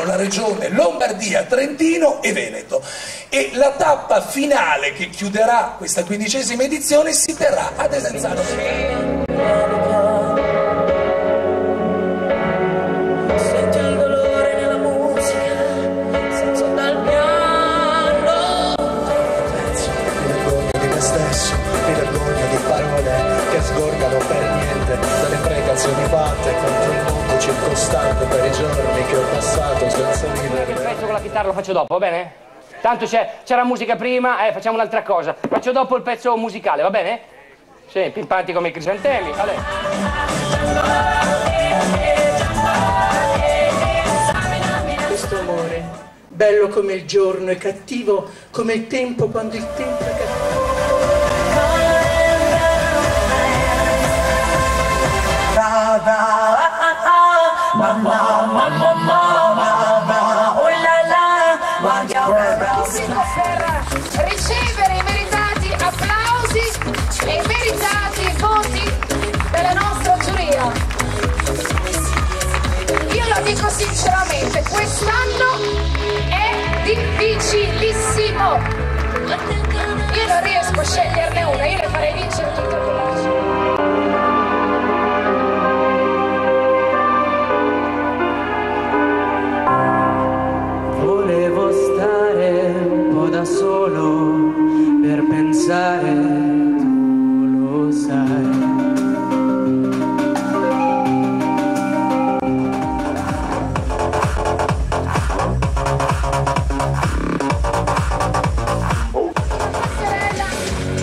La regione Lombardia, Trentino e Veneto, e la tappa finale che chiuderà questa 15ª edizione si terrà a Desenzano. Sento il dolore nella musica, senza dal piano. Mi vergogno di me stesso, mi vergogno di parole che sgorgano per niente dalle pregazioni fatte contro il mondo circostante, per i giorni che ho passato senza vivere. Il pezzo con la chitarra lo faccio dopo, va bene? Tanto c'era musica prima, facciamo un'altra cosa. Faccio dopo il pezzo musicale, va bene? Sì, pimpanti come i crisantemi, vale. Questo amore, bello come il giorno e cattivo come il tempo quando il tempo è cattivo. Per ricevere i meritati applausi e i meritati voti della nostra giuria. Io lo dico sinceramente, quest'anno è difficilissimo. Io non riesco a sceglierne una, io le farei vincere tutte con la Volevo stare un po' da solo per pensare, tu lo sai.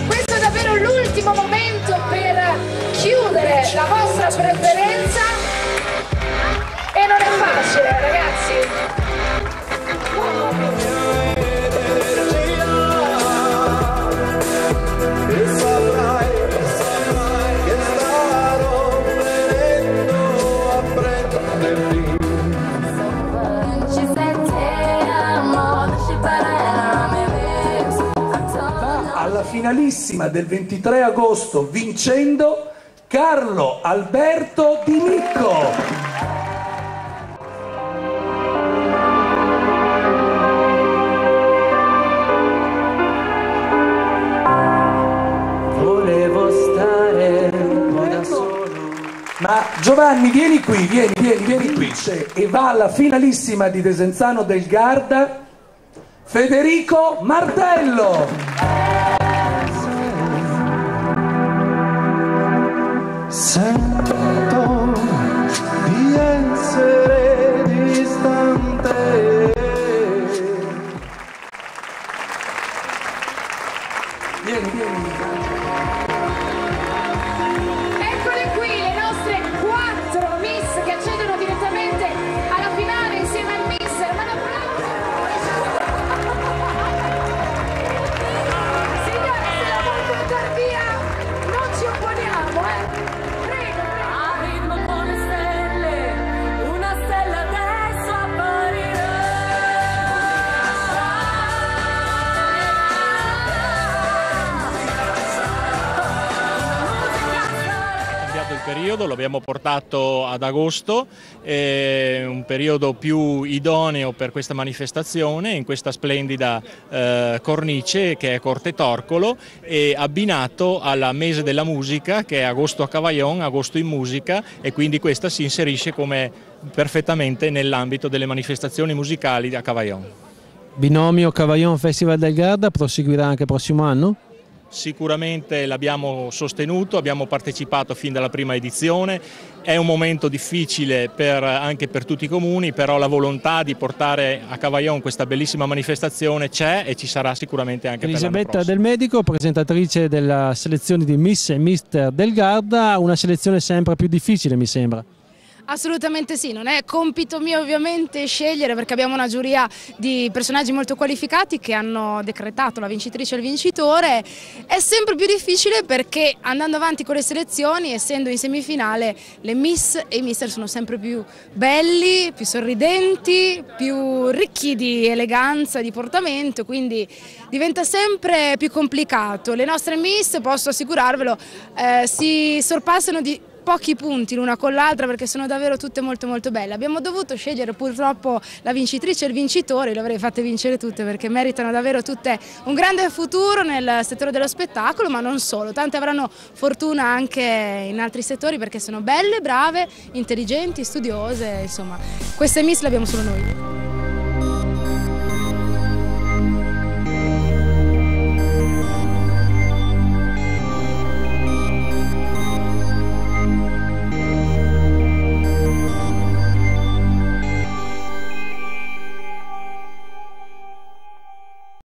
Questo è davvero l'ultimo momento per chiudere la vostra preferenza e non è facile, ragazzi. Alla finalissima del 23 agosto vincendo Carlo Alberto Di Micco. Ma Giovanni, vieni qui, vieni qui, e va alla finalissima di Desenzano del Garda, Federico Martello. Sento di essere distante. Vieni. Eccole qui le nostre 4 miss che accedono direttamente alla finale insieme al mister. Ma signore, se la vuoi portare via non ci opponiamo, Prego. A ritmo con le stelle, una stella adesso apparirà. Il periodo lo abbiamo portato ad agosto, un periodo più idoneo per questa manifestazione, in questa splendida cornice che è Corte Torcolo, e abbinato alla Mese della Musica che è agosto a Cavaillon, agosto in musica, e quindi questa si inserisce come perfettamente nell'ambito delle manifestazioni musicali a Cavaillon. Binomio Cavaillon Festival del Garda proseguirà anche il prossimo anno? Sicuramente l'abbiamo sostenuto, abbiamo partecipato fin dalla prima edizione, è un momento difficile anche per tutti i comuni, però la volontà di portare a Cavaillon questa bellissima manifestazione c'è e ci sarà sicuramente anche per l'anno prossimo. Elisabetta Del Medico, presentatrice della selezione di Miss e Mister del Garda, una selezione sempre più difficile mi sembra. Assolutamente sì, non è compito mio ovviamente scegliere, perché abbiamo una giuria di personaggi molto qualificati che hanno decretato la vincitrice e il vincitore. È sempre più difficile perché andando avanti con le selezioni, essendo in semifinale, le miss e i mister sono sempre più belli, più sorridenti, più ricchi di eleganza, di portamento, quindi diventa sempre più complicato. Le nostre miss, posso assicurarvelo, si sorpassano di pochi punti l'una con l'altra perché sono davvero tutte molto molto belle. Abbiamo dovuto scegliere purtroppo la vincitrice e il vincitore, le avrei fatte vincere tutte perché meritano davvero tutte un grande futuro nel settore dello spettacolo, ma non solo, tante avranno fortuna anche in altri settori perché sono belle, brave, intelligenti, studiose, insomma, queste miss le abbiamo solo noi.